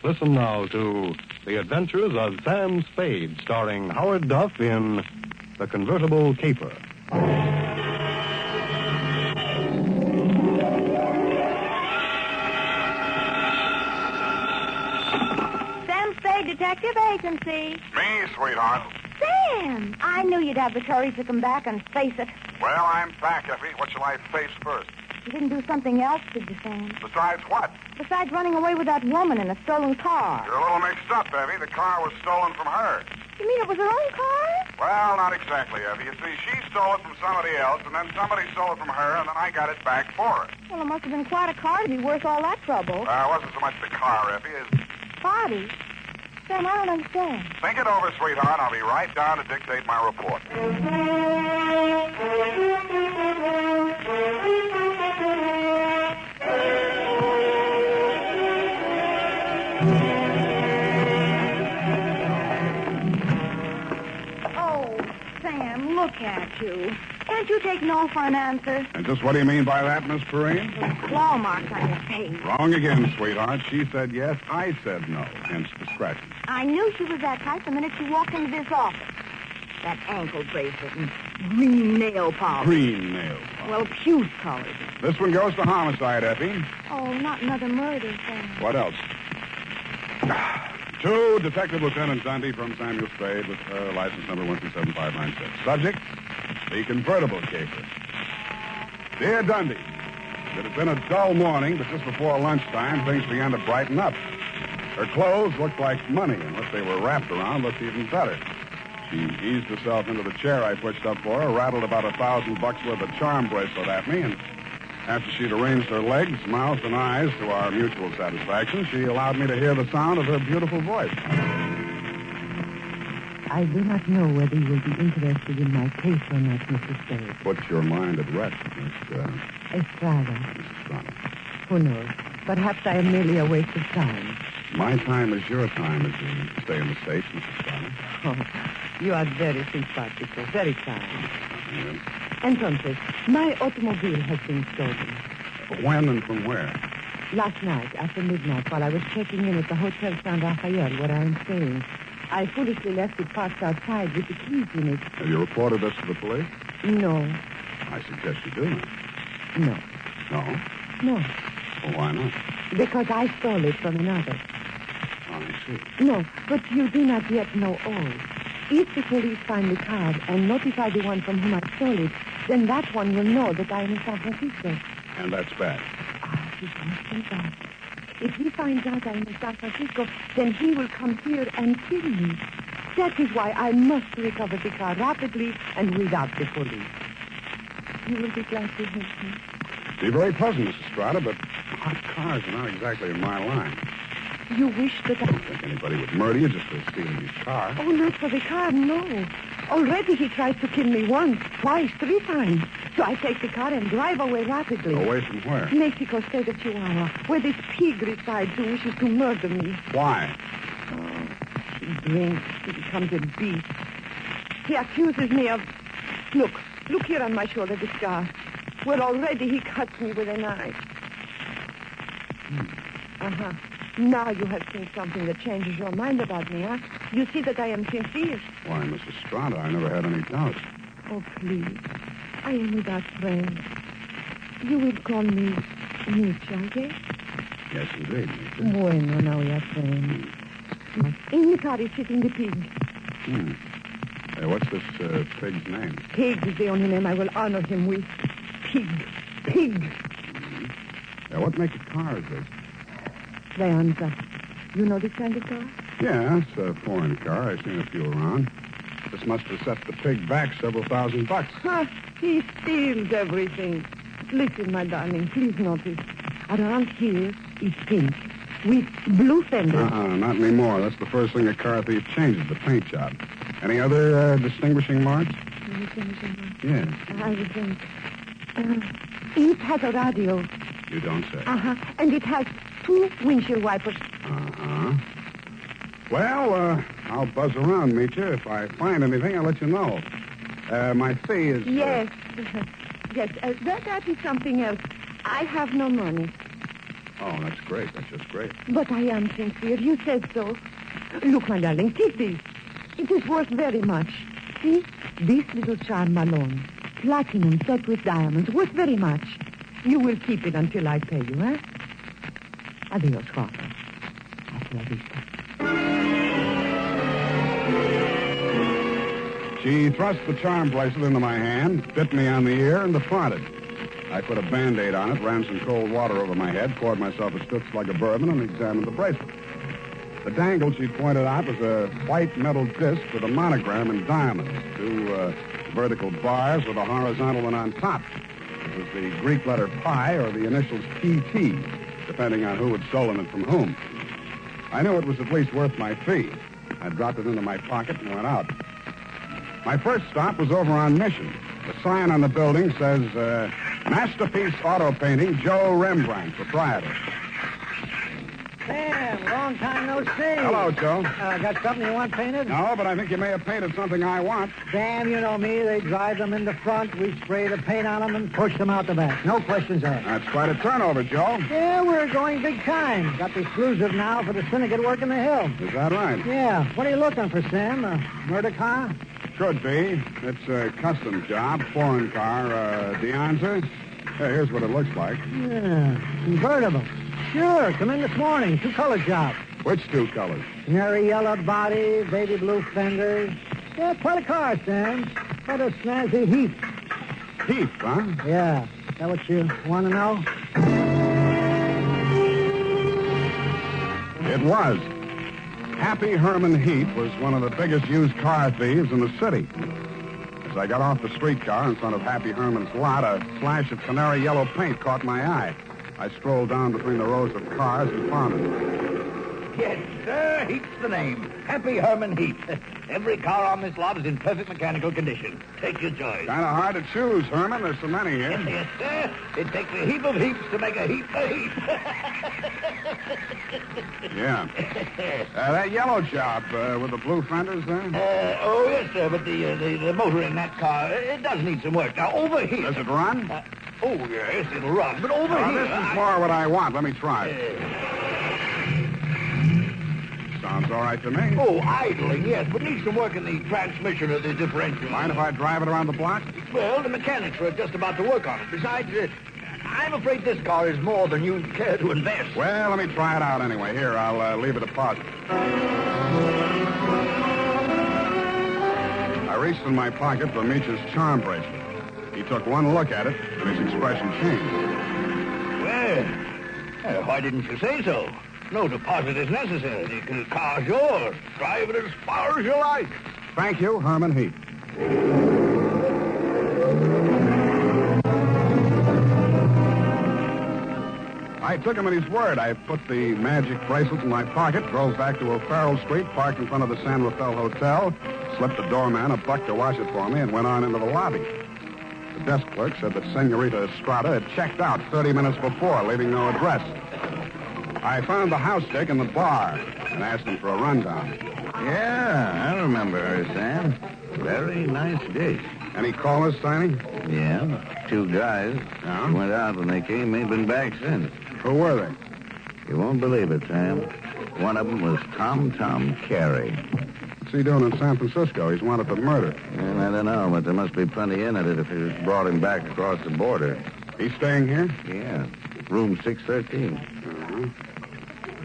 Listen now to The Adventures of Sam Spade, starring Howard Duff in The Convertible Caper. Sam Spade Detective Agency. Me, sweetheart. Sam, I knew you'd have the courage to come back and face it. Well, I'm back, Effie. What shall I face first? You didn't do something else, did you, Sam? Besides what? Besides running away with that woman in a stolen car. You're a little mixed up, Effie. The car was stolen from her. You mean it was her own car? Well, not exactly, Effie. You see, she stole it from somebody else, and then somebody stole it from her, and then I got it back for her. Well, it must have been quite a car to be worth all that trouble. It wasn't so much the car, Effie, as... Body? Sam, I don't understand. Think it over, sweetheart. I'll be right down to dictate my report. Oh, Sam, look at you. Can't you take no for an answer? And just what do you mean by that, Miss Perrine? Claw marks on your face. Wrong again, sweetheart. She said yes, I said no, hence the scratches. I knew she was that type the minute she walked into this office. That ankle bracelet and green nail polish. Green nail polish. Well, puce colored. This one goes to homicide, Effie. Oh, not another murder, Sam. What else? To Detective Lieutenant Dunne from Samuel Spade with license number 127596. Subject, the convertible caper. Dear Dunne, it had been a dull morning, but just before lunchtime, things began to brighten up. Her clothes looked like money, and what they were wrapped around looked even better. She eased herself into the chair I pushed up for her, rattled about $1,000 worth of charm bracelet at me, and after she'd arranged her legs, mouth, and eyes to our mutual satisfaction, she allowed me to hear the sound of her beautiful voice. I do not know whether you will be interested in my case or not, Mr. Spade. Put your mind at rest, Miss Estrada. Estrada. Who knows? Perhaps I am merely a waste of time. My time is your time as you stay in the States, Mrs. Estrada. Oh, you are very simpatico, very kind. Yes. Entonces, my automobile has been stolen. When and from where? Last night, after midnight, while I was checking in at the Hotel San Rafael, where I am staying, I foolishly left it parked outside with the keys in it. Have you reported this to the police? No. I suggest you do. No. No? No. Well, why not? Because I stole it from another. Oh, I see. No, but you do not yet know all. If the police find the car and notify the one from whom I stole it, then that one will know that I am in San Francisco. And that's bad. Ah, he must be bad. If he finds out I am in San Francisco, then he will come here and kill me. That is why I must recover the car rapidly and without the police. You will be glad to help me. Be very pleasant, Mrs. Estrada, but hot cars are not exactly in my line. You wish that I don't think anybody would murder you just for stealing his car. Oh, not for the car, no. Already he tried to kill me once, twice, 3 times. So I take the car and drive away rapidly. Away from where? Mexico State of Chihuahua, where this pig resides who wishes to murder me. Why? Oh, he drinks. He becomes a beast. He accuses me of... Look here on my shoulder, the scar. Where already he cuts me with a knife. Uh-huh. Now you have seen something that changes your mind about me, huh? You see that I am sincere. Why, Mrs. Estrada, I never had any doubts. Oh, please. I am without friends. You will call me Nietzsche, I guess? Yes, indeed, Nietzsche. Bueno, now we are friends. In the car is sitting the pig. What's this pig's name? Pig is the only name I will honor him with. Pig. Pig. What make of car is this? Leonza. You know this kind of car? Yeah, it's a foreign car. I've seen a few around. This must have set the pig back several $1,000. Huh, he steals everything. Listen, my darling, please notice. Around here is pink with blue fenders. Not anymore. That's the first thing a car thief changes, the paint job. Any other distinguishing marks? Distinguishing marks? Yes. I would think. It has a radio. You don't say. And it has 2 windshield wipers. Well, I'll buzz around, meet you. If I find anything, I'll let you know. My fee is... Yes. Yes, that is something else. I have no money. Oh, Oh, that's great. That's just great. But I am sincere. You said so. Look, my darling, keep this. It is worth very much. See? This little charm alone. Platinum set with diamonds. Worth very much. You will keep it until I pay you, eh? Adios, Father. Hasta la vista. She thrust the charm bracelet into my hand, bit me on the ear, and departed. I put a Band-Aid on it, ran some cold water over my head, poured myself a stutz like a bourbon, and examined the bracelet. The dangle she pointed out was a white metal disc with a monogram in diamonds, two vertical bars with a horizontal one on top. It was the Greek letter pi or the initials PT, depending on who had stolen it from whom. I knew it was at least worth my fee. I dropped it into my pocket and went out. My first stop was over on Mission. The sign on the building says, Masterpiece Auto Painting, Joe Rembrandt, proprietor. Sam, long time no see. Hello, Joe. Got something you want painted? No, but I think you may have painted something I want. Sam, you know me. They drive them in the front. We spray the paint on them and push them out the back. No questions asked. That's quite a turnover, Joe. Yeah, we're going big time. Got the exclusive now for the syndicate work in the hill. Is that right? Yeah. What are you looking for, Sam? A murder car? Could be. It's a custom job, foreign car, Deonza. Here's what it looks like. Yeah, convertible. Sure, come in this morning. Two-color job. Which two colors? Canary yellow body, baby blue fenders. Yeah, quite a car, Sam. Quite a snazzy Heath. Heath, huh? Yeah. Is that what you want to know? It was. Happy Herman Heath was one of the biggest used car thieves in the city. As I got off the streetcar in front of Happy Herman's lot, a flash of canary yellow paint caught my eye. I strolled down between the rows of cars and found it. Yes, sir, Heath's the name. Happy Herman Heath. Every car on this lot is in perfect mechanical condition. Take your choice. Kind of hard to choose, Herman. There's so many here. Yes, sir. It takes a heap of heaps to make a heap of heap. Yeah. That yellow job with the blue fenders there? Oh, yes, sir, but the motor in that car, it does need some work. Now, over here... Does it run? Oh, yes, it'll run. But over here... This is more what I want. Let me try it. Sounds all right to me. Oh, idling, yes, but needs some work in the transmission of the differential. Mind if I drive it around the block? Well, the mechanics are just about to work on it. Besides, I'm afraid this car is more than you care to invest. Well, let me try it out anyway. Here, I'll leave a deposit. I reached in my pocket for Meech's charm bracelet. He took one look at it, and his expression changed. Well, why didn't you say so? No deposit is necessary. The car's yours. Drive it as far as you like. Thank you, Herman Heath. I took him at his word. I put the magic bracelet in my pocket, drove back to O'Farrell Street, parked in front of the San Rafael Hotel, slipped the doorman a buck to wash it for me, and went on into the lobby. The desk clerk said that Senorita Estrada had checked out 30 minutes before, leaving no address. I found the house dick in the bar and asked him for a rundown. Yeah, I remember her, Sam. Very nice dish. Any callers, Tiny? Yeah, two guys. Yeah? Went out when they came, ain't been back since. Who were they? You won't believe it, Sam. One of them was Tom Carey. What's he doing in San Francisco? He's wanted for murder. And I don't know, but there must be plenty in it if he brought him back across the border. He's staying here? Yeah, room 613. Uh-huh.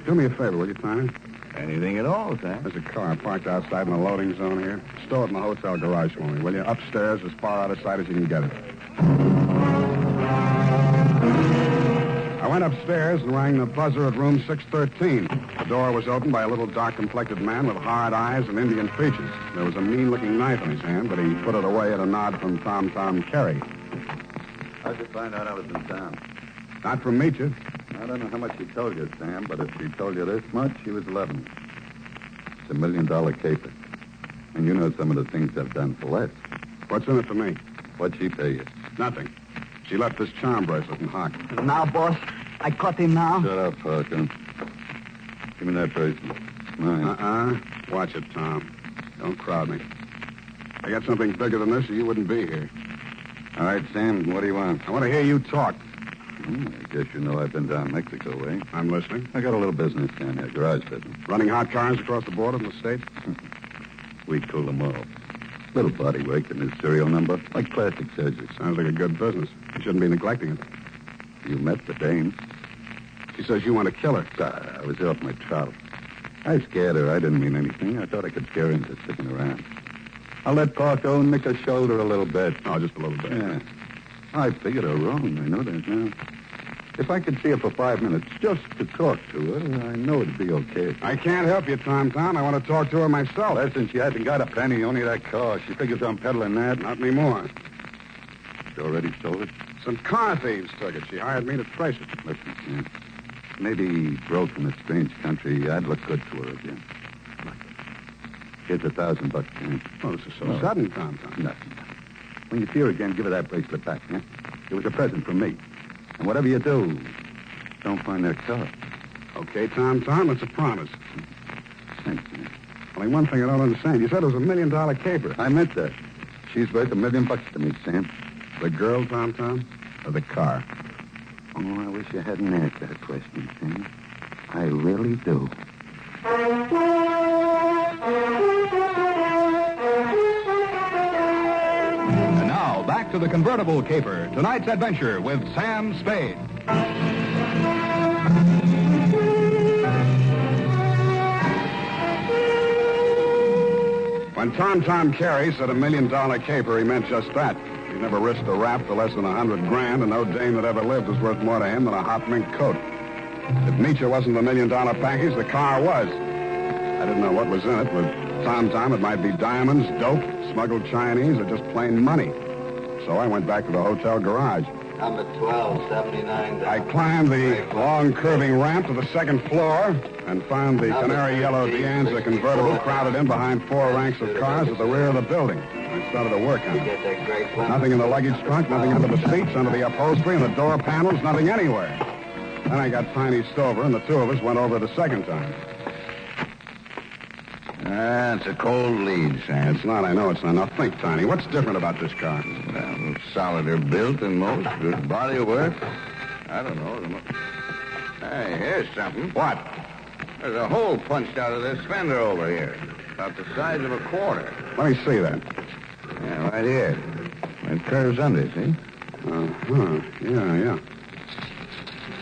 Do me a favor, will you, Tiny? Anything at all, Sam. There's a car parked outside in the loading zone here. Stow it in the hotel garage for me, will you? Upstairs, as far out of sight as you can get it. I went upstairs and rang the buzzer at room 613. The door was opened by a little dark-complected man with hard eyes and Indian features. There was a mean-looking knife in his hand, but he put it away at a nod from Tom Carey. How'd you find out I was in town? Not from Meecha. I don't know how much she told you, Sam, but if she told you this much, she was 11. It's $1 million caper. And you know some of the things I've done for less. What's in it for me? What'd she pay you? Nothing. She left this charm bracelet in Hock. Now, boss, I caught him now. Shut up, Falcon. Give me that bracelet. Mine. Watch it, Tom. Don't crowd me. I got something bigger than this, or you wouldn't be here. All right, Sam, what do you want? I want to hear you talk. I guess you know I've been down Mexico way. I'm listening. I got a little business down here, garage business. Running hot cars across the border from the States? We cool them all. Little body work and his serial number, like plastic surgery. Sounds like a good business. You shouldn't be neglecting it. You met the dame. She says you want to kill her. I was off my trout. I scared her. I didn't mean anything. I thought I could scare her into sticking around. I'll let Parko nick her shoulder a little bit. Oh, just a little bit. Yeah. I figured her wrong. I know that now. If I could see her for 5 minutes just to talk to her, I know it'd be okay. I can't help you, Tom. I want to talk to her myself. Listen, she hasn't got a penny, only that car. She figures I'm peddling that. Not anymore. She already sold it? Some car thieves took it. She hired me to trace it. Listen, Sam. Maybe broke in a strange country. I'd look good to her again. Here's $1,000, Sam. Oh, this is so sudden, Tom. Nothing. When you see her again, give her that bracelet back, huh? It was a present from me. And whatever you do, don't find that car. Okay, Tom, it's a promise. Thanks, man. Only one thing I don't understand. You said it was $1 million caper. I meant that. She's worth $1 million to me, Sam. The girl, Tom? Or the car? Oh, I wish you hadn't asked that question, Sam. I really do. And now, back to the Convertible Caper. Tonight's adventure with Sam Spade. When Tom Carey said $1 million caper, he meant just that. He never risked a rap for less than $100,000, and no dame that ever lived was worth more to him than a hot mink coat. If Nietzsche wasn't the $1 million package, the car was. I didn't know what was in it. With Tom, it might be diamonds, dope, smuggled Chinese, or just plain money. So I went back to the hotel garage. Number 1279. I climbed the long, curving ramp to the second floor and found the canary yellow Deanza convertible crowded in behind 4 ranks of cars at the rear of the building. I started to work on it. Nothing in the luggage trunk, nothing under the seats, under the upholstery, and the door panels, nothing anywhere. Then I got Tiny Stover, and the two of us went over it a second time. It's a cold lead, Sam. It's not, I know it's not. Now think, Tiny, what's different about this car? Well, solider built than most. Good body work. I don't know. Hey, here's something. What? There's a hole punched out of this fender over here. About the size of a quarter. Let me see that. Yeah, right here. It curves under, see? Yeah.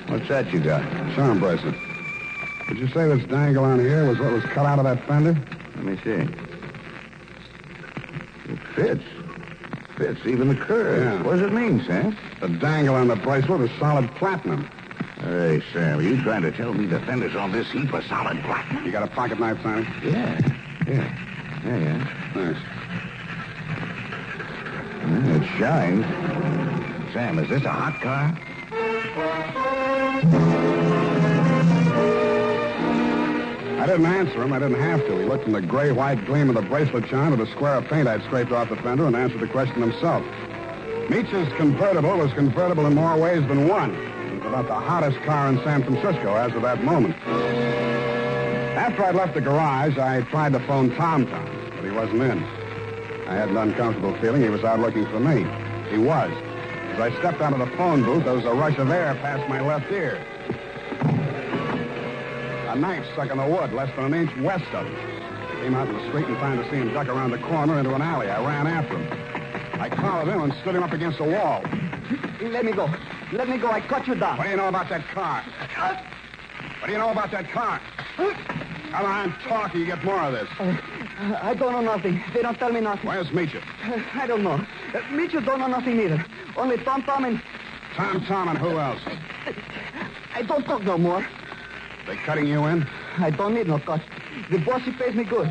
What's that you got? Charm bracelet. Did you say this dangle on here was what was cut out of that fender? Let me see. It fits. Fits even the curve. Yeah. What does it mean, Sam? The dangle on the bracelet is solid platinum. Hey, Sam, are you trying to tell me the fenders on this heap are solid platinum? You got a pocket knife, Tiny? Yeah. Thanks. It shines. Sam, is this a hot car? I didn't answer him. I didn't have to. He looked from the gray-white gleam of the bracelet shine to the square of paint I'd scraped off the fender and answered the question himself. Nietzsche's convertible was convertible in more ways than one. It was about the hottest car in San Francisco as of that moment. After I'd left the garage, I tried to phone Tom, but he wasn't in. I had an uncomfortable feeling he was out looking for me. He was. As I stepped out of the phone booth, there was a rush of air past my left ear. A knife stuck in the wood less than an inch west of him. I came out in the street and trying to see him duck around the corner into an alley. I ran after him. I collared him and stood him up against a wall. Let me go. I cut you down. What do you know about that car? What do you know about that car? Come on, talk, or you get more of this. I don't know nothing. They don't tell me nothing. Where's Meacher? I don't know. Meacher don't know nothing either. Only Tom and... Tom, and who else? I don't talk no more. They cutting you in? I don't need no cut. The boss, he pays me good.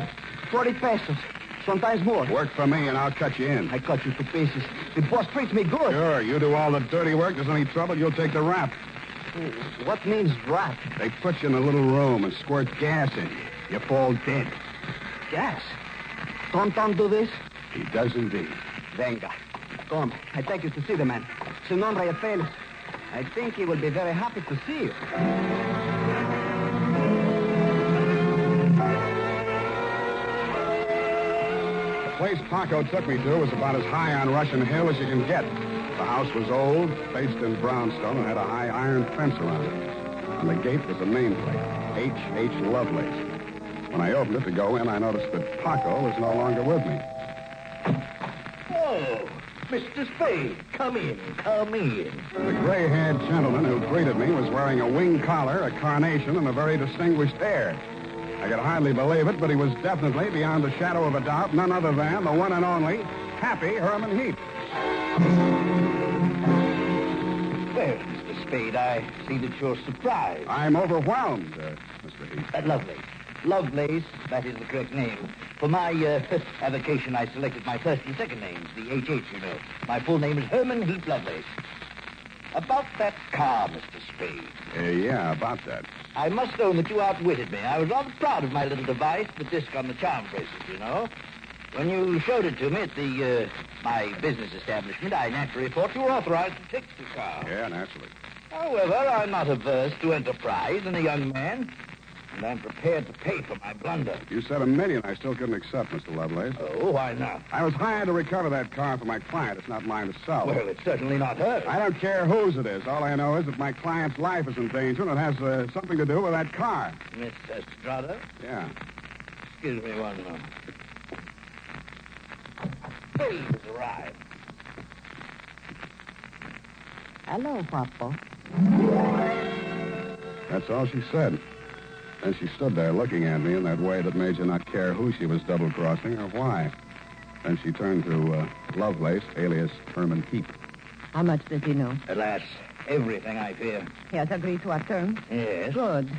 40 pesos. Sometimes more. Work for me and I'll cut you in. I cut you to pieces. The boss treats me good. Sure, you do all the dirty work. There's any trouble, you'll take the rap. What means rap? They put you in a little room and squirt gas in you. You fall dead. Gas? Tom do this? He does indeed. Venga. Come, I take you to see the man. Señor Rafael. I think he will be very happy to see you. place Paco took me to was about as high on Russian Hill as you can get. The house was old, faced in brownstone, and had a high iron fence around it. On the gate was a nameplate, H.H. Lovelace. When I opened it to go in, I noticed that Paco was no longer with me. Oh, Mr. Spade, come in. The gray-haired gentleman who greeted me was wearing a wing collar, a carnation, and a very distinguished air. I could hardly believe it, but he was definitely, beyond the shadow of a doubt, none other than the one and only Happy Herman Heap. Well, Mr. Spade, I see that you're surprised. I'm overwhelmed, Mr. Heap. Lovelace, that is the correct name. For my avocation, I selected my first and second names, the H.H., you know. My full name is Herman Heap Lovelace. About that car, Mr. Spade. Yeah, about that. I must own that you outwitted me. I was rather proud of my little device, the disc on the charm bracelet, you know. When you showed it to me at my business establishment, I naturally thought you were authorized to fix the car. Yeah, naturally. However, I'm not averse to enterprise in a young man, and I'm prepared to pay for my blunder. You said $1 million I still couldn't accept, Mr. Lovelace. Oh, why not? I was hired to recover that car for my client. It's not mine to sell. Well, it's certainly not hers. I don't care whose it is. All I know is that my client's life is in danger, and it has something to do with that car. Miss Estrada? Yeah. Excuse me one moment. Spade has arrived. Hello, Papa. That's all she said. And she stood there looking at me in that way that made you not care who she was double-crossing or why. Then she turned to Lovelace, alias Herman Heap. How much does he know? Alas, everything, I fear. He has agreed to our terms? Yes. Good.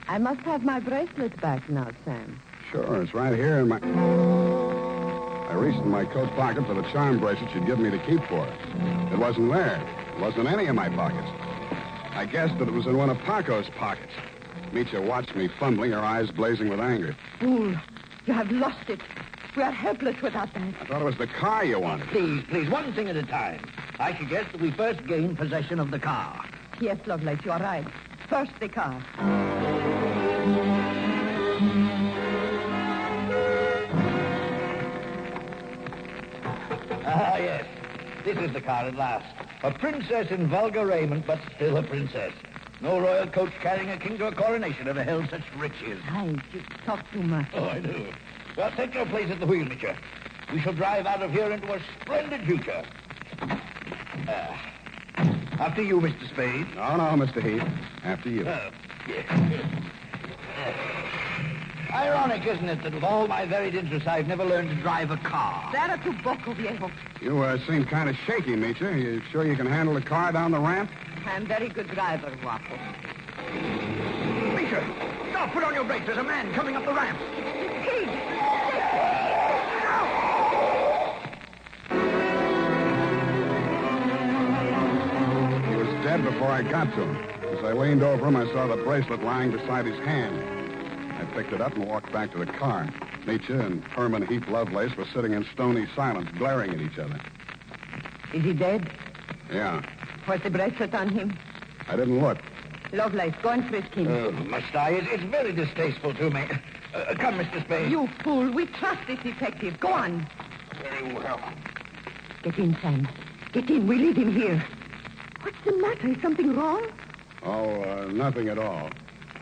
I must have my bracelet back now, Sam. Sure, it's right here in my... I reached in my coat pocket for the charm bracelet she'd given me to keep for her. It wasn't there. It wasn't in any of my pockets. I guessed that it was in one of Paco's pockets. Mitya watched me fumbling, her eyes blazing with anger. Fool, you have lost it. We are helpless without that. I thought it was the car you wanted. Please, one thing at a time. I suggest that we first gain possession of the car. Yes, Lovelace, you are right. First, the car. Ah, yes. This is the car at last. A princess in vulgar raiment, but still a princess. No royal coach carrying a king to a coronation ever held such riches. Hi, you talk too much. Oh, I do. Well, take your place at the wheel, Mitya. We shall drive out of here into a splendid future. After you, Mr. Spade. No, Mr. Heap. After you. Yes. Ironic, isn't it, that with all my varied interests, I've never learned to drive a car. Será tu poco, viejo. You seem kind of shaky, Mitya. You sure you can handle the car down the ramp? I'm very good driver, Guapo. Mitya, stop! Put on your brakes. There's a man coming up the ramp. Pig! He was dead before I got to him. As I leaned over him, I saw the bracelet lying beside his hand. I picked it up and walked back to the car. Mitya and Herman Heap Lovelace were sitting in stony silence, glaring at each other. Is he dead? Yeah. Was the bracelet on him? I didn't look. Lovelace, go and frisk him. Must I? It's very distasteful to me. Come, Mr. Spade. You fool. We trust this detective. Go on. Very well. Get in, Sam. Get in. We leave him here. What's the matter? Is something wrong? Oh, nothing at all.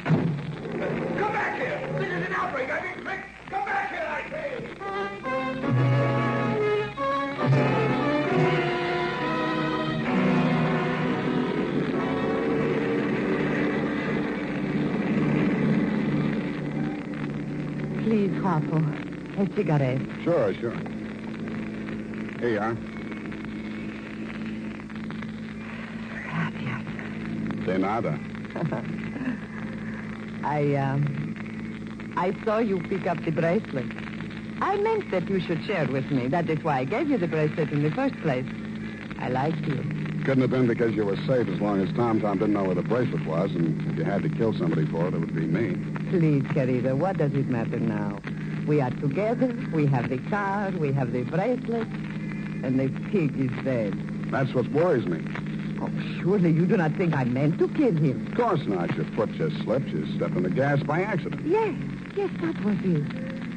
Come back here! This is an outbreak! I mean, quick! Come back here, I say! Please, Guapo. A cigarette. Sure. Here you are. Gracias. De nada. I saw you pick up the bracelet. I meant that you should share with me. That is why I gave you the bracelet in the first place. I liked you. Couldn't have been because you were safe as long as Tom didn't know where the bracelet was, and if you had to kill somebody for it, it would be me. Please, querida, what does it matter now? We are together, we have the car, we have the bracelet, and the pig is dead. That's what worries me. Oh, surely you do not think I meant to kill him. Of course not. Your foot just slipped. You stepped on the gas by accident. Yes, that was it.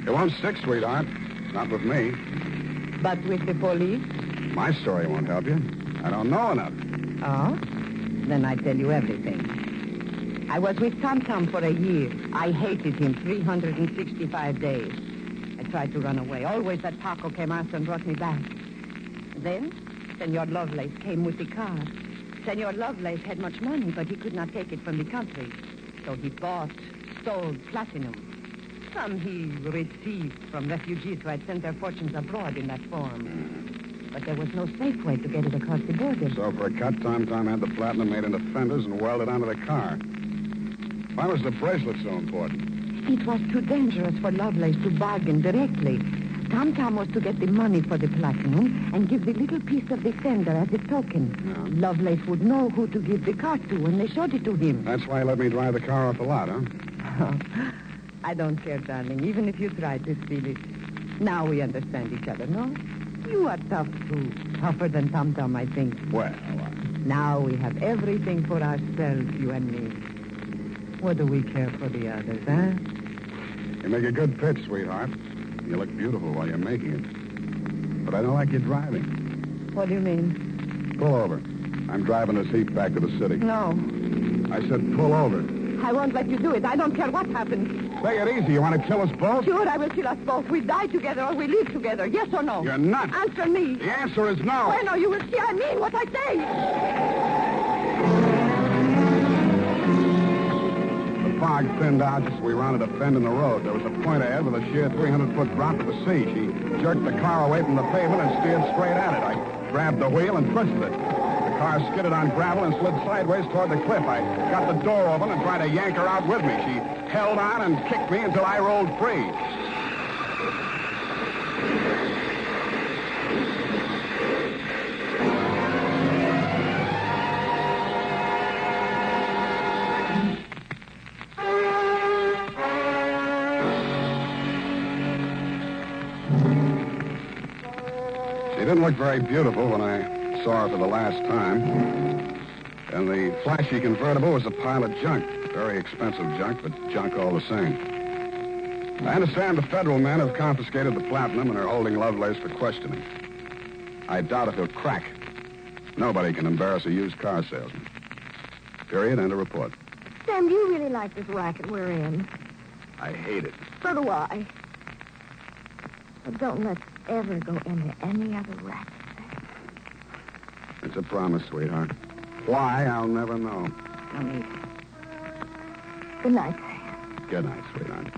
It won't stick, sweetheart. Not with me. But with the police? My story won't help you. I don't know enough. Oh? Then I tell you everything. I was with Tom for a year. I hated him 365 days. I tried to run away. Always that Paco came after and brought me back. Then, Senor Lovelace came with the car. Senor Lovelace had much money, but he could not take it from the country. So he stole platinum. Some he received from refugees who had sent their fortunes abroad in that form. But there was no safe way to get it across the border. So for a cut, Tom had the platinum made into fenders and welded onto the car. Why was the bracelet so important? It was too dangerous for Lovelace to bargain directly. Tom was to get the money for the platinum and give the little piece of the fender as a token. Yeah. Lovelace would know who to give the car to when they showed it to him. That's why he let me drive the car off the lot, huh? I don't care, darling, even if you tried to steal it. Now we understand each other, no? You are tough, too. Tougher than Tom, I think. Well, Now we have everything for ourselves, you and me. What do we care for the others, huh? you make a good pitch, sweetheart. You look beautiful while you're making it. But I don't like you driving. What do you mean? Pull over. I'm driving this heap back to the city. No. I said pull over. I won't let you do it. I don't care what happens. Take it easy. You want to kill us both? Sure, I will kill us both. We die together or we live together. Yes or no? You're nuts. Answer me. The answer is no. Bueno, you will see I mean what I say. The fog thinned out just as we rounded a bend in the road. There was a point ahead with a sheer 300-foot drop to the sea. She jerked the car away from the pavement and steered straight at it. I grabbed the wheel and twisted it. The car skidded on gravel and slid sideways toward the cliff. I got the door open and tried to yank her out with me. She held on and kicked me until I rolled free. She didn't look very beautiful when I saw her for the last time. And the flashy convertible was a pile of junk. Very expensive junk, but junk all the same. I understand the federal men have confiscated the platinum and are holding Lovelace for questioning. I doubt if he'll crack. Nobody can embarrass a used car salesman. Period. End of report. Sam, do you really like this racket we're in? I hate it. So do I. But don't let's ever go into any other racket. It's a promise, sweetheart. Why, I'll never know. No need. Good night, Sam. Good night, sweetheart.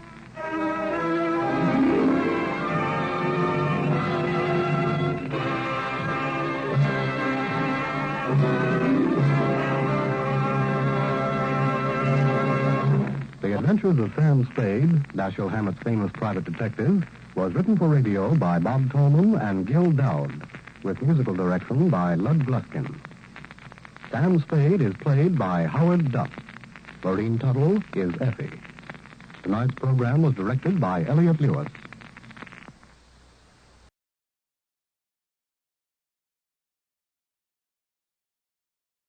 The Adventures of Sam Spade, Dashiell Hammett's famous private detective, was written for radio by Bob Tallman and Gil Dowd, with musical direction by Lud Gluskin. Sam Spade is played by Howard Duff. Lurene Tuttle is Effie. Tonight's program was directed by Elliott Lewis.